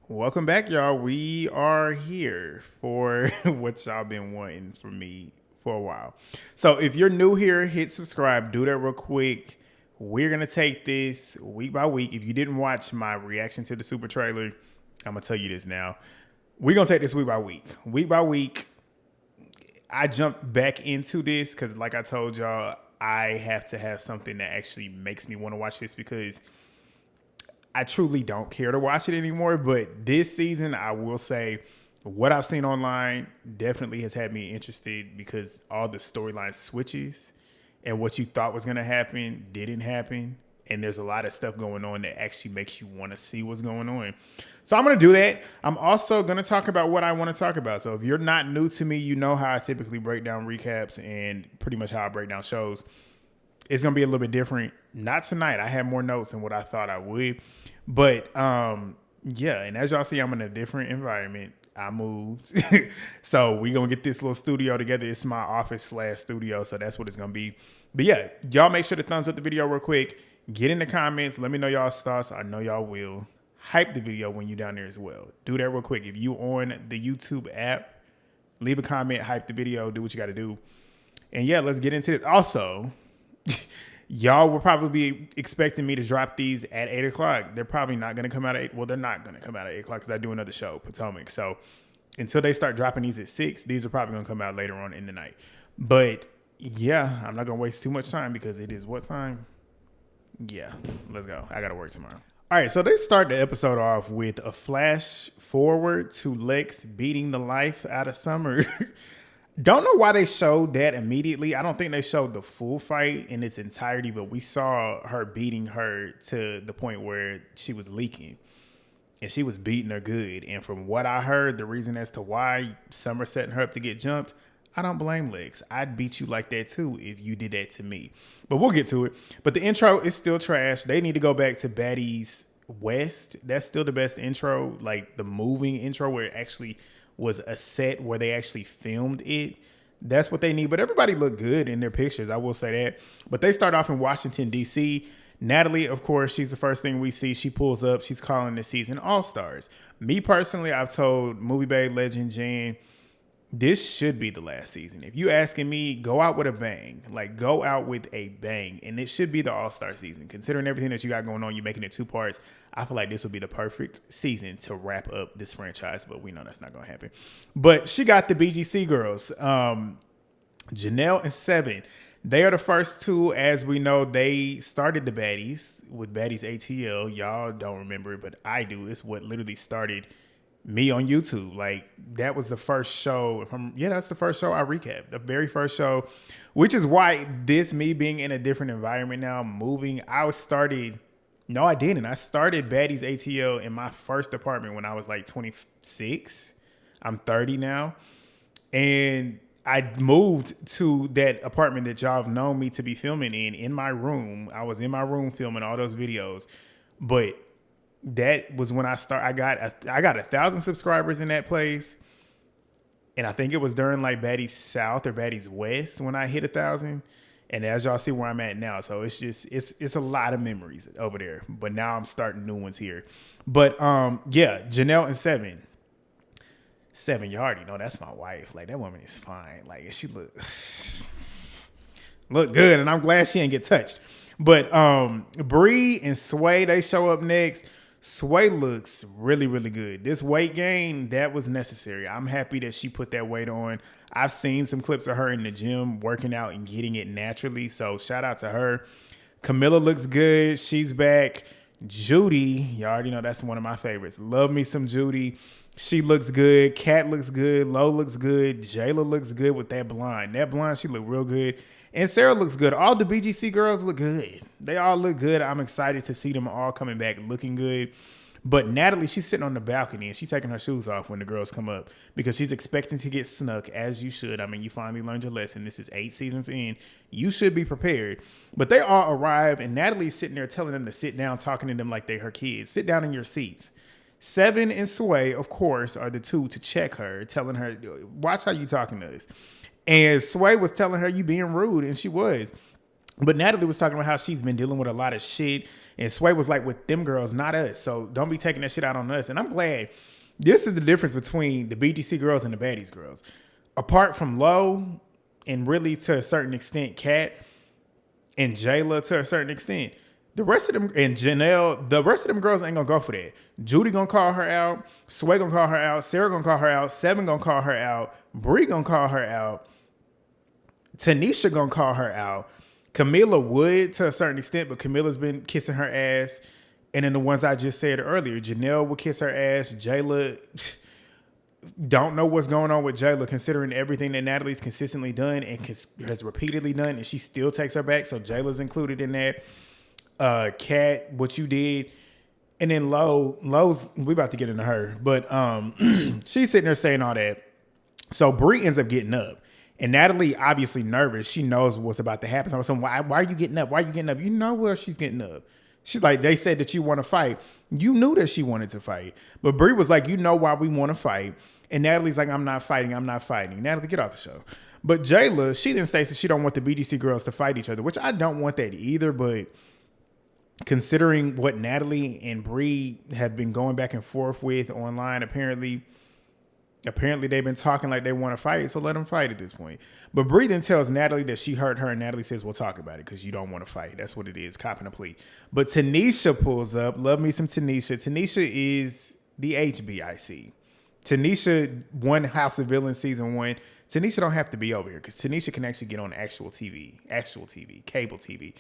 Welcome back, y'all. We are here for what y'all been wanting from me for a while. So if you're new here, hit subscribe. Do that real quick. We're going to take this week by week. If you didn't watch my reaction to the super trailer, I'm going to tell you this now. We're going to take this week by week. Week by week, I jumped back into this because like I told y'all, I have to have something that actually makes me want to watch this because I truly don't care to watch it anymore. But this season, I will say what I've seen online definitely has had me interested because all the storyline switches and what you thought was going to happen didn't happen. And there's a lot of stuff going on that actually makes you want to see what's going on. So I'm going to do that. I'm also going to talk about what I want to talk about. So if you're not new to me, you know how I typically break down recaps and pretty much how I break down shows. It's going to be a little bit different. Not tonight. I had more notes than what I thought I would. But, yeah. And as y'all see, I'm in a different environment. I moved. So we going to get this little studio together. It's my office/studio. So that's what it's going to be. But yeah, y'all make sure to thumbs up the video real quick. Get in the comments. Let me know y'all's thoughts. I know y'all will. Hype the video when you're down there as well. Do that real quick. If you on the YouTube app, leave a comment, hype the video, do what you got to do. And yeah, let's get into it. Also, y'all will probably be expecting me to drop these at 8 o'clock. They're probably not going to come out at 8. Well, they're not going to come out at 8 o'clock because I do another show, Potomac. So until they start dropping these at 6, these are probably going to come out later on in the night. But yeah, I'm not going to waste too much time because it is what time? Yeah, let's go. I got to work tomorrow. All right, so they start the episode off with a flash forward to Lex beating the life out of Summer. Don't know why they showed that immediately. I don't think they showed the full fight in its entirety, but we saw her beating her to the point where she was leaking. And she was beating her good. And from what I heard, the reason as to why Summer setting her up to get jumped, I don't blame Lex. I'd beat you like that too if you did that to me. But we'll get to it. But the intro is still trash. They need to go back to Baddies West. That's still the best intro. Like the moving intro where it actually was a set where they actually filmed it. That's what they need. But everybody looked good in their pictures. I will say that. But they start off in Washington, D.C. Natalie, of course, she's the first thing we see. She pulls up. She's calling this season All-Stars. Me personally, I've told Movie Babe Legend Jan, this should be the last season. If you asking me, go out with a bang. Like, go out with a bang. And it should be the All-Star season. Considering everything that you got going on, you're making it 2 parts. I feel like this would be the perfect season to wrap up this franchise. But we know that's not going to happen. But she got the BGC girls. Janelle and Seven. They are the first two. As we know, they started the Baddies with Baddies ATL. Y'all don't remember it, but I do. It's what literally started me on YouTube. Like, that was the first show. That's the first show I recapped. The very first show, which is why me being in a different environment now, moving, I started Baddies ATL in my first apartment when I was like 26. I'm 30 now. And I moved to that apartment that y'all have known me to be filming in my room. I was in my room filming all those videos. But that was when I got 1,000 subscribers in that place. And I think it was during like Baddies South or Baddies West when I hit 1,000. And as y'all see where I'm at now. So it's just, it's a lot of memories over there. But now I'm starting new ones here. But yeah, Janelle and Seven. Seven, you already know that's my wife. Like, that woman is fine. Like, she look good. And I'm glad she didn't get touched. But Bree and Sway, they show up next. Sway looks really, really good. This weight gain, that was necessary. I'm happy that she put that weight on. I've seen some clips of her in the gym working out and getting it naturally. So shout out to her. Camilla looks good. She's back. Judy, you already know that's one of my favorites. Love me some Judy. She looks good. Kat looks good. Lo looks good. Jayla looks good with that blonde. That blonde, she looked real good. And Sarah looks good. All the BGC girls look good. They all look good. I'm excited to see them all coming back looking good. But Natalie, she's sitting on the balcony and she's taking her shoes off when the girls come up because she's expecting to get snuck, as you should. I mean, you finally learned your lesson. This is 8 seasons in. You should be prepared. But they all arrive and Natalie's sitting there telling them to sit down, talking to them like they're her kids. Sit down in your seats. Seven and Sway, of course, are the two to check her, telling her, watch how you talking to us. And Sway was telling her, you being rude, and she was. But Natalie was talking about how she's been dealing with a lot of shit. And Sway was like, with them girls, not us. So don't be taking that shit out on us. And I'm glad. This is the difference between the BGC girls and the Baddies girls. Apart from Lo, and really to a certain extent, Kat and Jayla to a certain extent, the rest of them, and Janelle, the rest of them girls ain't gonna go for that. Judy gonna call her out. Sway gonna call her out. Sarah gonna call her out. Seven gonna call her out. Bree gonna call her out. Tanisha gonna call her out. Camila would to a certain extent, but Camila's been kissing her ass. And then the ones I just said earlier, Janelle would kiss her ass. Jayla, don't know what's going on with Jayla, considering everything that Natalie's consistently done and has repeatedly done, and she still takes her back. So Jayla's included in that. Kat, what you did. And then Lowe's, we about to get into her, but she's sitting there saying all that. So Bree ends up getting up. And Natalie, obviously nervous. She knows what's about to happen. I'm saying, why are you getting up? Why are you getting up? You know where she's getting up. She's like, they said that you want to fight. You knew that she wanted to fight. But Bree was like, you know why we want to fight. And Natalie's like, I'm not fighting. Natalie, get off the show. But Jayla, she didn't say she don't want the BGC girls to fight each other, which I don't want that either. But considering what Natalie and Bree have been going back and forth with online, apparently they've been talking like they want to fight, so let them fight at this point. But Bree then tells Natalie that she hurt her, and Natalie says, we'll talk about it because you don't want to fight. That's what it is, copping a plea. But Tanisha pulls up. Love me some Tanisha. Tanisha is the HBIC. Tanisha won House of Villains season 1. Tanisha don't have to be over here because Tanisha can actually get on actual TV, cable TV.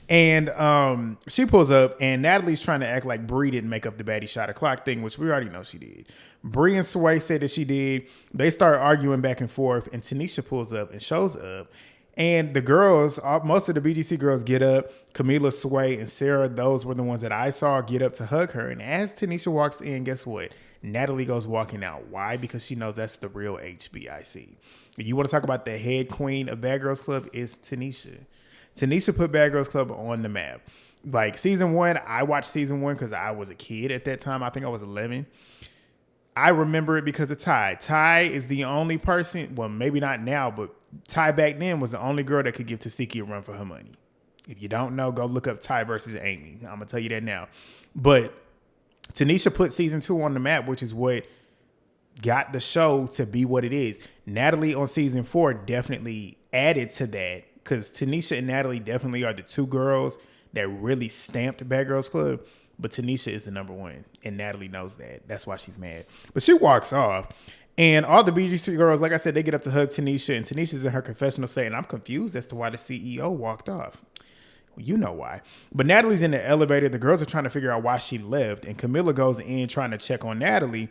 And she pulls up, and Natalie's trying to act like Bree didn't make up the baddie shot o'clock thing, which we already know she did. Bree and Sway said that she did. They start arguing back and forth, and Tanisha pulls up and shows up. And the girls, most of the BGC girls get up. Camila, Sway, and Sarah, those were the ones that I saw get up to hug her. And as Tanisha walks in, guess what? Natalie goes walking out. Why? Because she knows that's the real HBIC. If you want to talk about the head queen of Bad Girls Club, it's Tanisha. Tanisha put Bad Girls Club on the map. Like season 1, I watched season 1 because I was a kid at that time. I think I was 11. I remember it because of Ty. Ty is the only person, well, maybe not now, but Ty back then was the only girl that could give Tasiki a run for her money. If you don't know, go look up Ty versus Amy. I'm going to tell you that now. But Tanisha put season 2 on the map, which is what got the show to be what it is. Natalie on season 4 definitely added to that because Tanisha and Natalie definitely are the two girls that really stamped Bad Girls Club. But Tanisha is the number one, and Natalie knows that. That's why she's mad. But she walks off, and all the BGC girls, like I said, they get up to hug Tanisha, and Tanisha's in her confessional saying, I'm confused as to why the CEO walked off. Well, you know why. But Natalie's in the elevator. The girls are trying to figure out why she left, and Camila goes in trying to check on Natalie,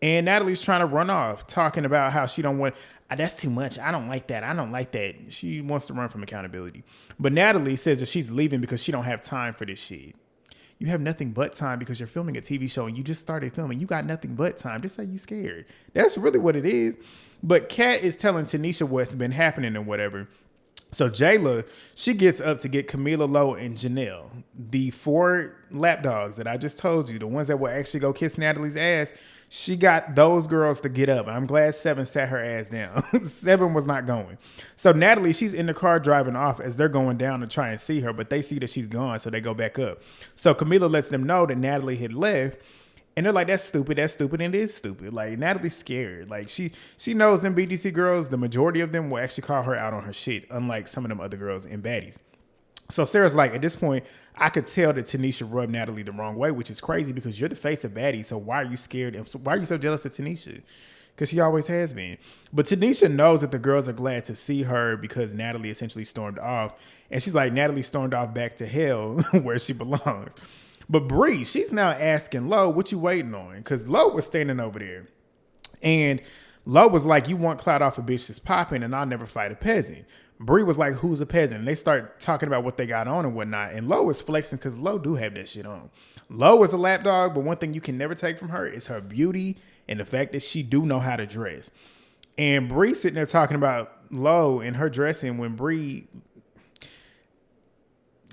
and Natalie's trying to run off, talking about how she don't want, that's too much. I don't like that. She wants to run from accountability. But Natalie says that she's leaving because she don't have time for this shit. You have nothing but time because you're filming a TV show and you just started filming. You got nothing but time. Just say you scared. That's really what it is. But Kat is telling Tanisha what's been happening and whatever. So Jayla, she gets up to get Camila, Lo, and Janelle, the 4 lapdogs that I just told you, the ones that will actually go kiss Natalie's ass. She got those girls to get up. I'm glad 7 sat her ass down. 7 was not going. So Natalie, she's in the car driving off as they're going down to try and see her, but they see that she's gone, so they go back up. So Camila lets them know that Natalie had left, and they're like, that's stupid, and it is stupid. Like, Natalie's scared. Like, she knows them BDC girls, the majority of them will actually call her out on her shit, unlike some of them other girls in Baddies. So Sarah's like, at this point, I could tell that Tanisha rubbed Natalie the wrong way, which is crazy because you're the face of Baddies. So why are you scared? And why are you so jealous of Tanisha? Because she always has been. But Tanisha knows that the girls are glad to see her because Natalie essentially stormed off. And she's like, Natalie stormed off back to hell where she belongs. But Bree, she's now asking Lo, what you waiting on? Because Lo was standing over there. And Lo was like, you want clout off a bitch that's popping and I'll never fight a peasant. Bree was like, who's a peasant? And they start talking about what they got on and whatnot. And Lo is flexing because Lo do have that shit on. Lo is a lapdog, but one thing you can never take from her is her beauty and the fact that she do know how to dress. And Bree sitting there talking about Lo and her dressing when Bree,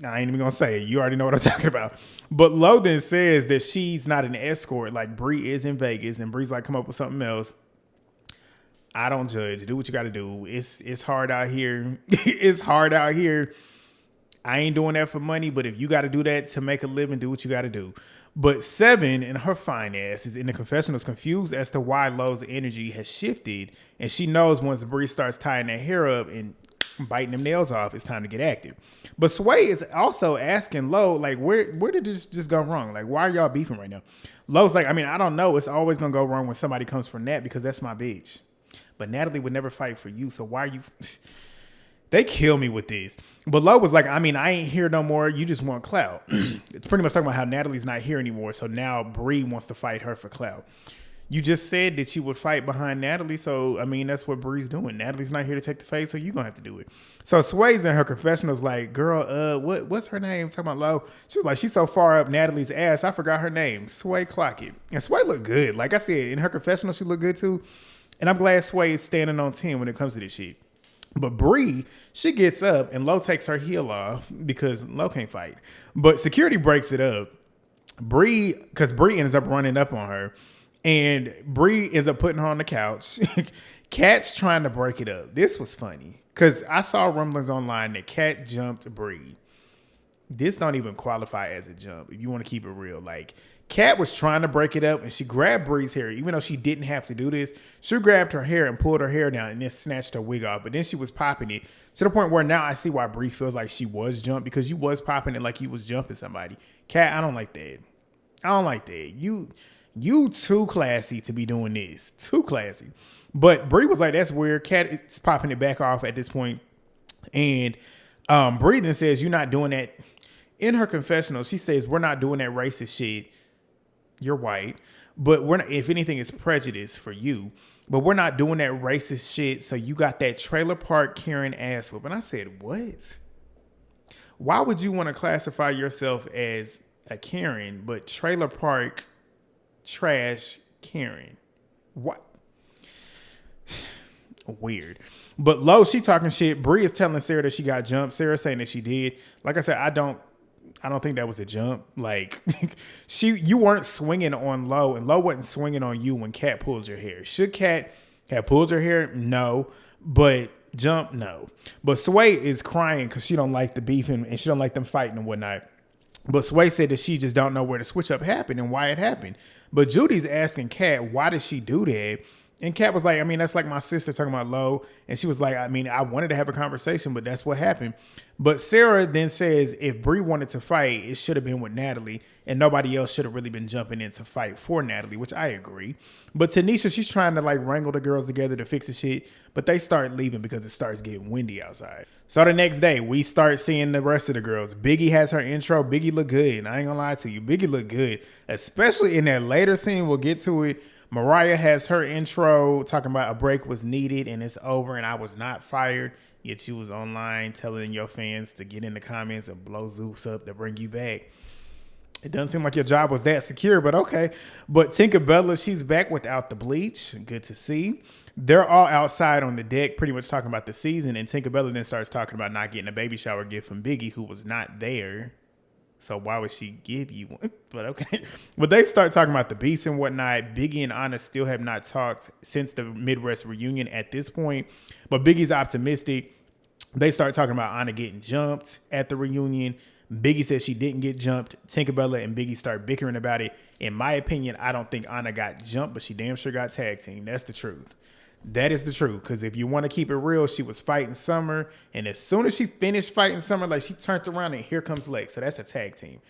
I ain't even gonna say it. You already know what I'm talking about. But Lo then says that she's not an escort like Bree is in Vegas. And Bree's like, come up with something else. I don't judge. Do what you got to do. It's hard out here. It's hard out here. I ain't doing that for money, but if you got to do that to make a living, do what you got to do. But 7 and her fine ass is in the confessionals confused as to why Lowe's energy has shifted. And she knows once Bree starts tying that hair up and biting them nails off, it's time to get active. But Sway is also asking Lowe, like, where did this just go wrong? Like, why are y'all beefing right now? Lowe's like, I mean, I don't know. It's always going to go wrong when somebody comes for Nat because that's my bitch. But Natalie would never fight for you, so why are you... They kill me with this. But Lowe was like, I mean, I ain't here no more. You just want clout. It's pretty much talking about how Natalie's not here anymore. So now Bree wants to fight her for clout. You just said that you would fight behind Natalie. So, I mean, that's what Bree's doing. Natalie's not here to take the face, so you're going to have to do it. So Sway's in her confessional's like, girl, what's her name? Talking about Lowe. She was like, she's so far up Natalie's ass. I forgot her name. Sway Clockett. And Sway looked good. Like I said, in her confessional, she looked good too. And I'm glad Sway is standing on 10 when it comes to this shit. But Bree, she gets up and Lo takes her heel off because Lo can't fight. But security breaks it up. Because Bree ends up running up on her. And Bree ends up putting her on the couch. Kat's trying to break it up. This was funny. Because I saw rumblings online that Kat jumped Bree. This don't even qualify as a jump if you want to keep it real. Like, Kat was trying to break it up and she grabbed Bree's hair. Even though she didn't have to do this, she grabbed her hair and pulled her hair down and then snatched her wig off. But then she was popping it to the point where now I see why Bree feels like she was jumped, because you was popping it like you was jumping somebody. Kat, I don't like that. I don't like that. You too classy to be doing this. Too classy. But Bree was like, that's weird. Kat is popping it back off at this point. And Bree then says, you're not doing that. In her confessional, she says, we're not doing that racist shit. You're white, but we're not, if anything, it's prejudice for you, but we're not doing that racist shit. So you got that trailer park Karen ass whoop. And I said, what? Why would you want to classify yourself as a Karen, but trailer park trash Karen? What? Weird. But Lo, she talking shit. Bree is telling Sarah that she got jumped. Sarah saying that she did. Like I said, I don't think that was a jump. Like, you weren't swinging on Lo, and Lo wasn't swinging on you when Kat pulled your hair. Should Kat have pulled your hair? No. But jump? No. But Sway is crying because she don't like the beefing and she don't like them fighting and whatnot. But Sway said that she just don't know where the switch up happened and why it happened. But Judy's asking Kat, why did she do that? And Kat was like, I mean, that's like my sister talking about Lo. And she was like, I mean, I wanted to have a conversation, but that's what happened. But Sarah then says if Bree wanted to fight, it should have been with Natalie. And nobody else should have really been jumping in to fight for Natalie, which I agree. But Tanisha, she's trying to like wrangle the girls together to fix the shit. But they start leaving because it starts getting windy outside. So the next day, we start seeing the rest of the girls. Biggie has her intro. Biggie look good. And I ain't gonna lie to you. Biggie look good. Especially in that later scene. We'll get to it. Mariah has her intro talking about a break was needed and it's over and I was not fired. Yet you was online telling your fans to get in the comments and blow Zeus up to bring you back. It doesn't seem like your job was that secure, but okay. But Tinkabellaaa, she's back without the bleach. Good to see. They're all outside on the deck pretty much talking about the season. And Tinkabellaaa then starts talking about not getting a baby shower gift from Biggie, who was not there. So why would she give you one? But okay. But they start talking about the beast and whatnot. Biggie and Ahna still have not talked since the Midwest reunion at this point. But Biggie's optimistic. They start talking about Ahna getting jumped at the reunion. Biggie says she didn't get jumped. Tinkabellaaa and Biggie start bickering about it. In my opinion, I don't think Ahna got jumped, but she damn sure got tag team. That's the truth. That is the truth. Because if you want to keep it real, she was fighting Summer. And as soon as she finished fighting Summer, like she turned around and here comes Lex. So that's a tag team.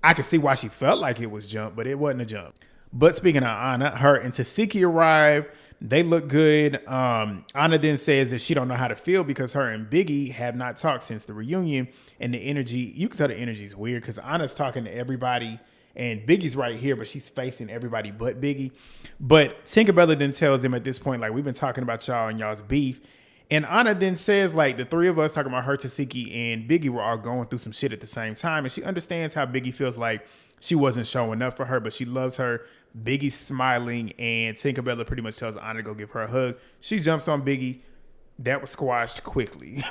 I can see why she felt like it was jump, but it wasn't a jump. But speaking of Ahna, her and Tasiki arrive. They look good. Ahna then says that she don't know how to feel because her and Biggie have not talked since the reunion. And the energy, you can tell the energy is weird because Anna's talking to everybody. And Biggie's right here, but she's facing everybody but Biggie. But Tinkabellaaa then tells them at this point, like, we've been talking about y'all and y'all's beef. And Ahna then says, like, the three of us talking about her, Tasiki, and Biggie were all going through some shit at the same time. And she understands how Biggie feels like she wasn't showing up for her, but she loves her. Biggie's smiling, and Tinkabellaaa pretty much tells Ahna to go give her a hug. She jumps on Biggie. That was squashed quickly.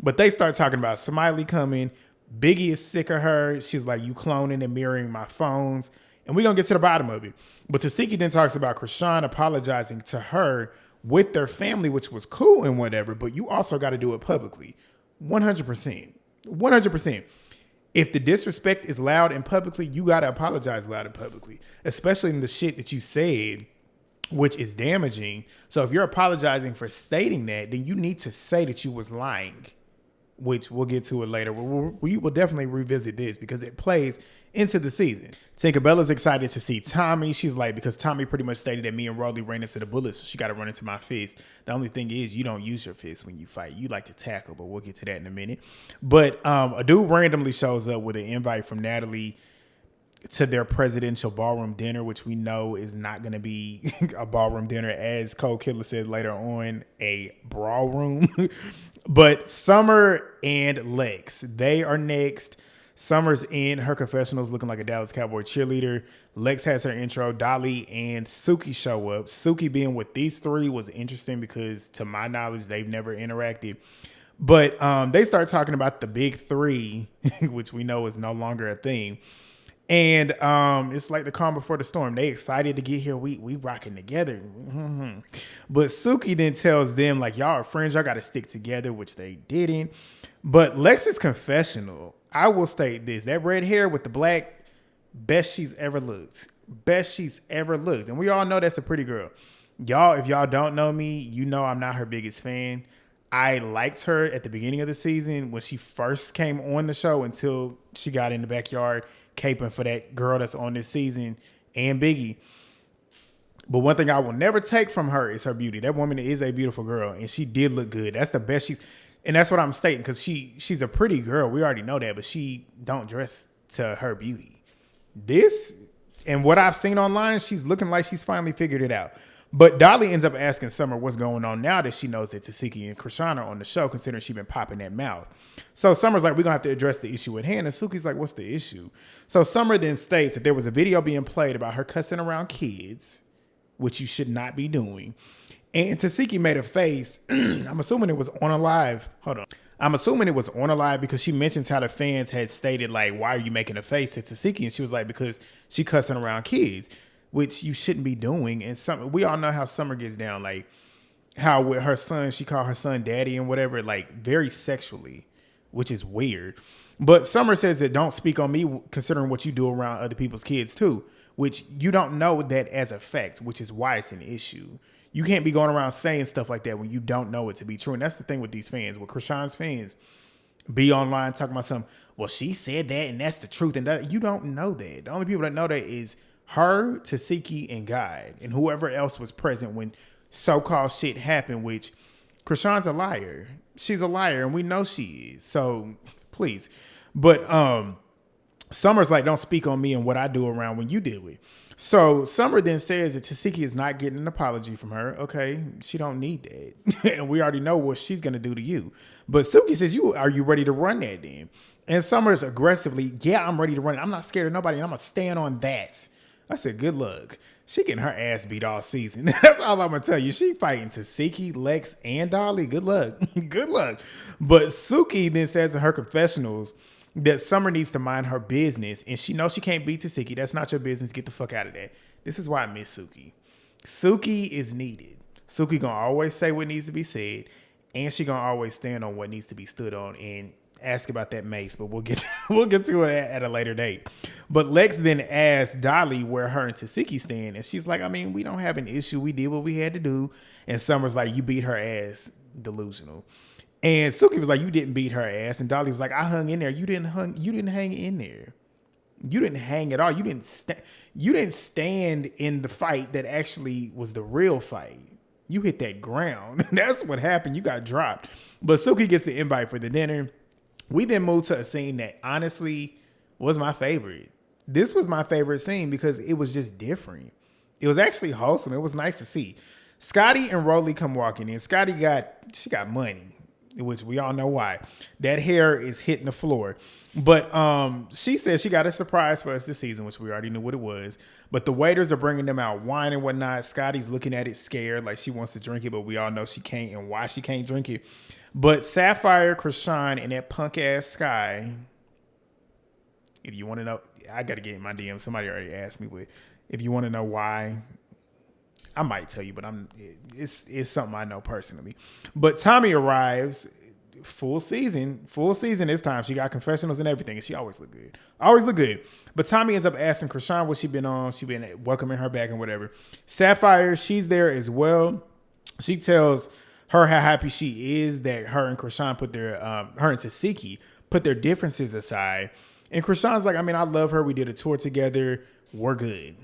But they start talking about Smiley coming. Biggie is sick of her. She's like, you cloning and mirroring my phones. And we're going to get to the bottom of it. But Tasiki then talks about Krishan apologizing to her with their family, which was cool and whatever. But you also got to do it publicly. 100%. 100%. If the disrespect is loud and publicly, you got to apologize loud and publicly, especially in the shit that you said, which is damaging. So if you're apologizing for stating that, then you need to say that you was lying, which we'll get to it later. We will definitely revisit this because it plays into the season. Tinkabella's excited to see Tommy. She's like, because Tommy pretty much stated that me and Rolly ran into the bullets, so she got to run into my fist. The only thing is you don't use your fist when you fight. You like to tackle, but we'll get to that in a minute. But a dude randomly shows up with an invite from Natalie to their presidential ballroom dinner, which we know is not going to be a ballroom dinner, as Kold Killa said later on, a Brawlroom. But Summer and Lex, they are next. Summer's in her confessionals looking like a Dallas Cowboy cheerleader. Lex has her intro. Dolly and Suki show up. Suki being with these three was interesting because, to my knowledge, they've never interacted. But they start talking about the big three, which we know is no longer a thing. And it's like the calm before the storm. They excited to get here. We rocking together. Mm-hmm. But Suki then tells them, like, y'all are friends. Y'all got to stick together, which they didn't. But Lex's confessional, I will state this. That red hair with the black, best she's ever looked. Best she's ever looked. And we all know that's a pretty girl. Y'all, if y'all don't know me, you know I'm not her biggest fan. I liked her at the beginning of the season when she first came on the show until she got in the backyard caping for that girl that's on this season and Biggie. But one thing I will never take from her is her beauty. That woman is a beautiful girl, and she did look good. That's the best and that's what I'm stating, because she's a pretty girl. We already know that, but she don't dress to her beauty. This, and what I've seen online, she's looking like she's finally figured it out. But Dolly ends up asking Summer what's going on now that she knows that Tasiki and Krishan are on the show, considering she's been popping that mouth. So Summer's like, we're going to have to address the issue at hand. And Suki's like, what's the issue? So Summer then states that there was a video being played about her cussing around kids, which you should not be doing. And Tasiki made a face. I'm assuming it was on a live. Hold on. I'm assuming it was on a live because she mentions how the fans had stated, like, why are you making a face at Tasiki? And she was like, because she cussing around kids, which you shouldn't be doing. And we all know how Summer gets down, like how with her son, she called her son daddy and whatever, like very sexually, which is weird. But Summer says that don't speak on me considering what you do around other people's kids too, which you don't know that as a fact, which is why it's an issue. You can't be going around saying stuff like that when you don't know it to be true. And that's the thing with these fans, with Krishan's fans, be online talking about something, well, she said that and that's the truth. And that, you don't know that. The only people that know that is her, Tasiki, and Guy, and whoever else was present when so-called shit happened, which Krishan's a liar. She's a liar, and we know she is. So, please. But Summer's like, don't speak on me and what I do around when you do it. So Summer then says that Tasiki is not getting an apology from her. Okay, she don't need that. And we already know what she's going to do to you. But Suki says, are you ready to run that then? And Summer's aggressively, yeah, I'm ready to run it. I'm not scared of nobody, and I'm going to stand on that. I said, good luck. She getting her ass beat all season. That's all I'm going to tell you. She fighting Tasiki, Lex, and Dolly. Good luck. Good luck. But Suki then says in her confessionals that Summer needs to mind her business, and she knows she can't beat Tasiki. That's not your business. Get the fuck out of that. This is why I miss Suki. Suki is needed. Suki going to always say what needs to be said, and she going to always stand on what needs to be stood on, and ask about that mace, but we'll get to it at a later date. But Lex then asked Dolly where her and Tasiki stand, and she's like, I mean, we don't have an issue. We did what we had to do. And Summer's like, you beat her ass. Delusional. And Suki was like, you didn't beat her ass. And Dolly was like, I hung in there. You didn't hang in there. You didn't hang at all. You didn't stand in the fight that actually was the real fight. You hit that ground. That's what happened. You got dropped. But Suki gets the invite for the dinner. We then moved to a scene that honestly was my favorite. This was my favorite scene because it was just different. It was actually wholesome. It was nice to see. Scotty and Rolly come walking in. Scotty got money, which we all know why. That hair is hitting the floor. But she said she got a surprise for us this season, which we already knew what it was. But the waiters are bringing them out wine and whatnot. Scotty's looking at it scared, like she wants to drink it, but we all know she can't and why she can't drink it. But Sapphire, Krishan, and that punk ass Sky, if you want to know, I got to get in my DM. Somebody already asked me, but if you want to know why, I might tell you, but it's something I know personally. But Tommy arrives full season this time. She got confessionals and everything, and she always look good. Always look good. But Tommy ends up asking Krishan what she been on. She been welcoming her back and whatever. Sapphire, she's there as well. She tells her how happy she is that her and Krishan put their, her and Tasiki put their differences aside. And Krishan's like, I mean, I love her. We did a tour together. We're good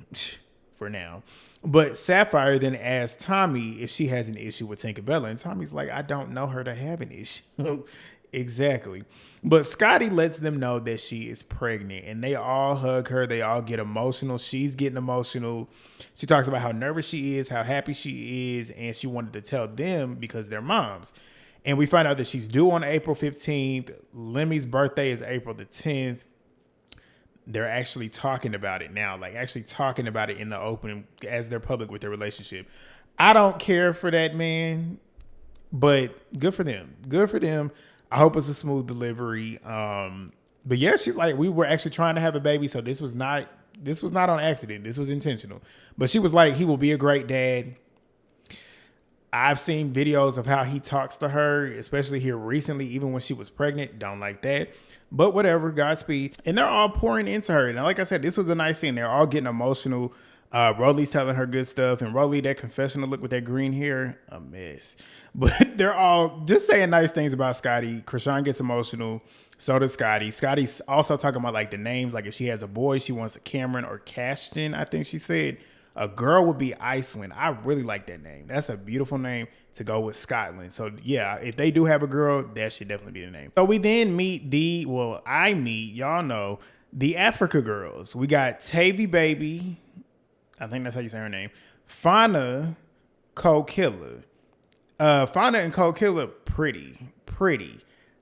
for now. But Sapphire then asks Tommy if she has an issue with Tinkabellaaa. And Tommy's like, I don't know her to have an issue. Exactly. But Scotty lets them know that she is pregnant. And they all hug her. They all get emotional. She's getting emotional. She talks about how nervous she is, how happy she is. And she wanted to tell them because they're moms. And we find out that she's due on April 15th. Lemmy's birthday is April the 10th. They're actually talking about it now, like actually talking about it in the open as they're public with their relationship. I don't care for that, man, but good for them. Good for them. I hope it's a smooth delivery. But yeah, she's like, we were actually trying to have a baby, so this was not on accident. This was intentional. But she was like, he will be a great dad. I've seen videos of how he talks to her, especially here recently, even when she was pregnant. Don't like that. But whatever, Godspeed. And they're all pouring into her. And like I said, this was a nice scene. They're all getting emotional. Rolly's telling her good stuff. And Rolly, that confessional look with that green hair, a mess. But they're all just saying nice things about Scotty. Krishan gets emotional. So does Scotty. Scotty's also talking about like the names. Like if she has a boy, she wants a Cameron or Cashton, I think she said. A girl would be Iceland. I really like that name. That's a beautiful name to go with Scotland. So yeah, if they do have a girl, that should definitely be the name. So we then meet y'all know, the Africa girls. We got Tavy Baby. I think that's how you say her name. Fauna, Killa. Fauna and Killa, pretty.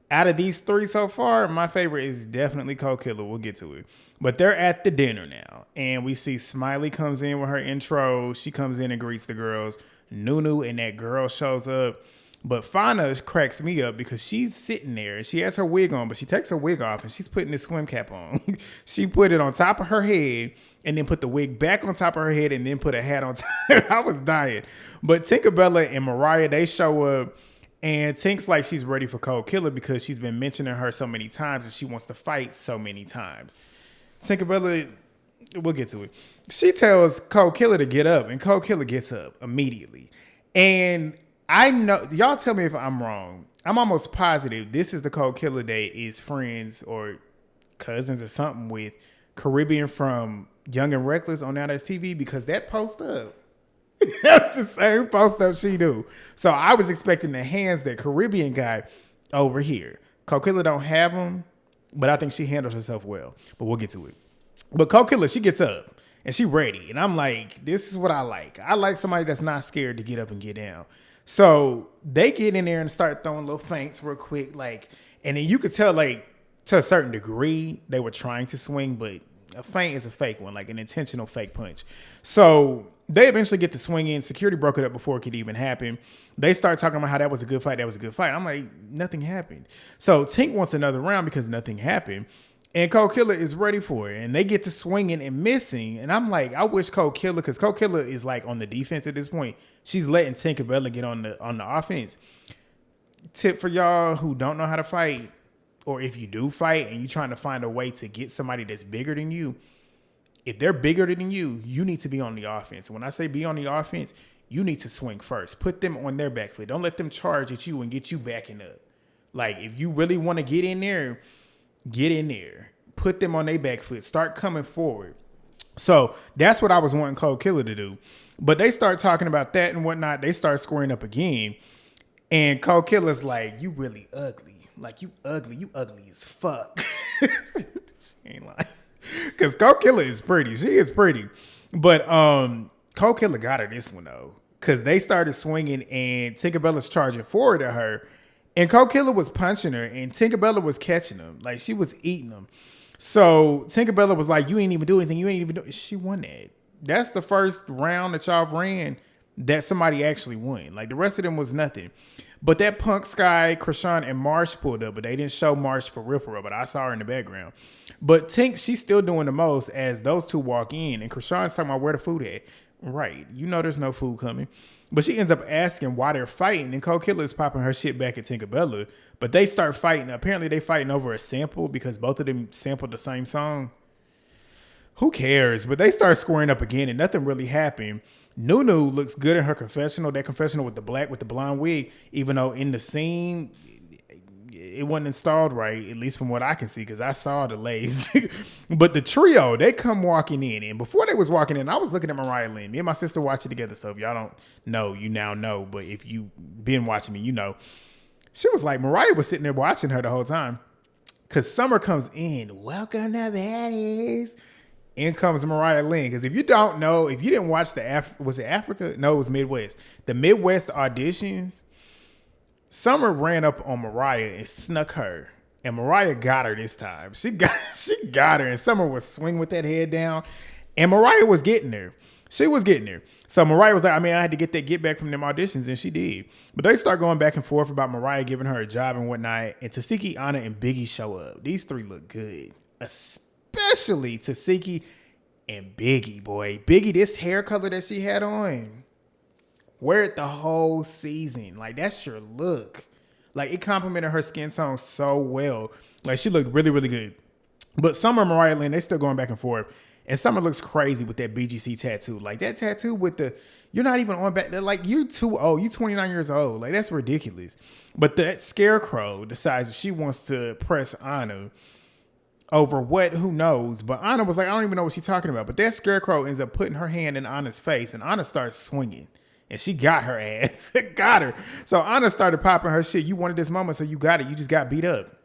Out of these three so far, my favorite is definitely Killa. We'll get to it. But they're at the dinner now. And we see Smiley comes in with her intro. She comes in and greets the girls. Nunu and that girl shows up. But Fauna cracks me up because she's sitting there. She has her wig on, but she takes her wig off and she's putting this swim cap on. She put it on top of her head and then put the wig back on top of her head and then put a hat on top. I was dying. But Tinkabellaaa and Mariah, they show up. And Tink's like she's ready for Killa because she's been mentioning her so many times and she wants to fight so many times. Tinkabellaaa, we'll get to it. She tells Killa to get up, and Killa gets up immediately. And I know, y'all tell me if I'm wrong. I'm almost positive this is the Killa that is friends or cousins or something with Caribbean from Young and Reckless on Now That's TV because that post up. That's the same post up she do. So I was expecting the hands that Caribbean guy over here. Killa don't have them, but I think she handled herself well. But we'll get to it. But Killa, she gets up and she ready. And I'm like, this is what I like. I like somebody that's not scared to get up and get down. So they get in there and start throwing little feints real quick. Like, and then you could tell like to a certain degree they were trying to swing, but a feint is a fake one, like an intentional fake punch. So they eventually get to swing in. Security broke it up before it could even happen. They start talking about how that was a good fight. That was a good fight. I'm like, nothing happened. So Tink wants another round because nothing happened. And Killa is ready for it. And they get to swinging and missing. And I'm like, I wish Killa, because Killa is like on the defense at this point. She's letting Tinkabellaaa get on the offense. Tip for y'all who don't know how to fight, or if you do fight and you're trying to find a way to get somebody that's bigger than you, if they're bigger than you, you need to be on the offense. When I say be on the offense, you need to swing first. Put them on their back foot. Don't let them charge at you and get you backing up. Like, if you really want to get in there, get in there. Put them on their back foot. Start coming forward. So that's what I was wanting Killa to do. But they start talking about that and whatnot. They start squaring up again. And Killa's like, you really ugly. Like, you ugly as fuck. She ain't lying. Because Killa is pretty. She is pretty. But Killa got her this one, though. Because they started swinging and Tinkabella's charging forward at her. And Killa was punching her and Tinkabellaaa was catching them. Like, she was eating them. So Tinkabellaaa was like, you ain't even do anything. You ain't even do it. She won that. That's the first round that y'all ran that somebody actually won. Like, the rest of them was nothing. But that Punk, Sky, Krishan, and Marsh pulled up, but they didn't show Marsh for real, but I saw her in the background. But Tink, she's still doing the most as those two walk in, and Krishan's talking about where the food at. Right. You know there's no food coming. But she ends up asking why they're fighting, and Killa is popping her shit back at Tinkabellaaa. But they start fighting. Apparently they fighting over a sample because both of them sampled the same song. Who cares? But they start squaring up again and nothing really happened. Nunu looks good in her confessional. That confessional with the blonde wig, even though in the scene it wasn't installed right, at least from what I can see, because I saw delays. But the trio, they come walking in. And before they was walking in, I was looking at Mariahlynn. Me and my sister watch it together. So if y'all don't know, you now know. But if you been watching me, you know. She was like, Mariah was sitting there watching her the whole time. Because Summer comes in. Welcome to Baddies. In comes Mariahlynn. Because if you don't know, if you didn't watch was it Africa? No, it was Midwest. The Midwest auditions, Summer ran up on Mariah and snuck her. And Mariah got her this time. She got her. And Summer was swinging with that head down. And Mariah was getting her. She was getting her. So Mariah was like, I had to get that get back from them auditions, and she did. But they start going back and forth about Mariah giving her a job and whatnot. And Tasiki, Ahna, and Biggie show up. These three look good. Especially Tasiki and Biggie, boy. Biggie, this hair color that she had on, wear it the whole season. Like, that's your look. Like, it complimented her skin tone so well. Like, she looked really, really good. But Summer and Mariahlynn, they still going back and forth. And Summer looks crazy with that BGC tattoo. Like, that tattoo with you're not even on back. Like, you're too old. You're 29 years old. Like, that's ridiculous. But that scarecrow decides she wants to press Ahna over who knows. But Ahna was like, I don't even know what she's talking about. But that scarecrow ends up putting her hand in Anna's face. And Ahna starts swinging. And she got her ass. Got her. So Ahna started popping her shit. You wanted this moment, so you got it. You just got beat up.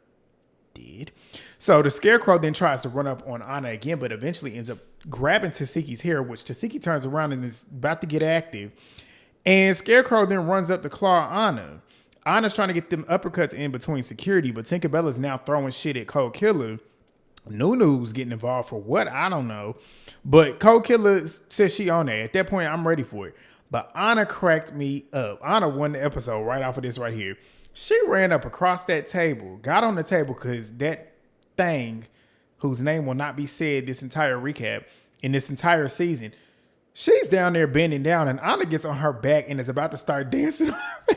Did. So the scarecrow then tries to run up on Ahna again, but eventually ends up grabbing Tasiki's hair, which Tasiki turns around and is about to get active. And Scarecrow then runs up to claw Ahna. Anna's trying to get them uppercuts in between security, but Tinkabella's now throwing shit at Kold Killa. Nunu's getting involved for what? I don't know. But Kold Killa says she on that. At that point, I'm ready for it. But Ahna cracked me up. Ahna won the episode right off of this right here. She ran up across that table, got on the table because that thing, whose name will not be said this entire recap, in this entire season, she's down there bending down, and Ahna gets on her back and is about to start dancing. I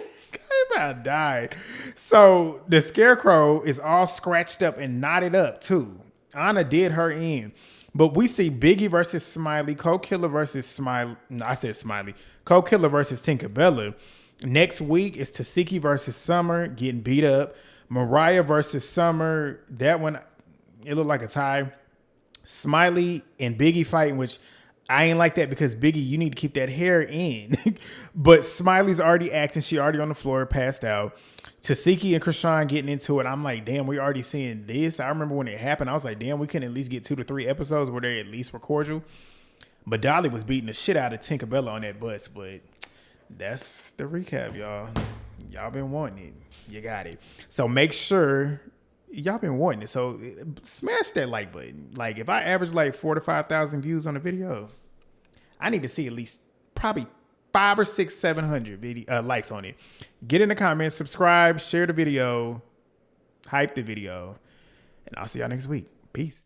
about died. So the scarecrow is all scratched up and knotted up too. Ahna did her in. But we see Biggie versus Smiley, Kold Killa versus Smiley. No, I said Smiley. Kold Killa versus Tinkabellaaa. Next week is Tasiki versus Summer getting beat up. Mariah versus Summer. That one, it looked like a tie. Smiley and Biggie fighting, which I ain't like that because Biggie, you need to keep that hair in. But Smiley's already acting. She already on the floor, passed out. Tasiki and Krishan getting into it. I'm like, damn, we already seeing this. I remember when it happened. I was like, damn, we couldn't at least get 2 to 3 episodes where they at least were cordial. But Dolly was beating the shit out of Tinkabellaaa on that bus. But that's the recap, y'all. Y'all been wanting it. You got it. So make sure y'all been wanting it. So smash that like button. Like, if I average like 4,000 to 5,000 views on a video, I need to see at least probably 500 or 600, 700 likes on it. Get in the comments, subscribe, share the video, hype the video, and I'll see y'all next week. Peace.